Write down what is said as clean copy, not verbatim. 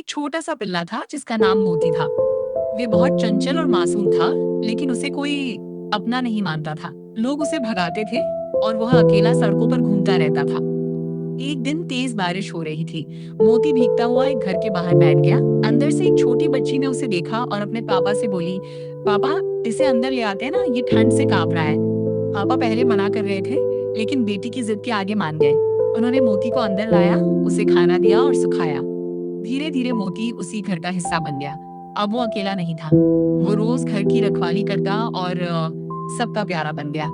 छोटा सा पिल्ला था जिसका नाम मोती था। वे बहुत चंचल और मासूम था, लेकिन उसे कोई अपना नहीं मानता था। लोग उसे भगाते थे और वह अकेला सड़कों पर घूमता रहता था। एक दिन तेज बारिश हो रही थी। मोती भीगता हुआ एक घर के बाहर बैठ गया। अंदर से एक छोटी बच्ची ने उसे देखा और अपने पापा से बोली, पापा, इसे अंदर ले आते हैं ना, ये ठंड से कांप रहा है। पापा पहले मना कर रहे थे, लेकिन बेटी की जिद के आगे मान गए। उन्होंने मोती को अंदर लाया, उसे खाना दिया और सुखाया। धीरे धीरे मोती उसी घर का हिस्सा बन गया। अब वो अकेला नहीं था। वो रोज घर की रखवाली करता और सबका प्यारा बन गया।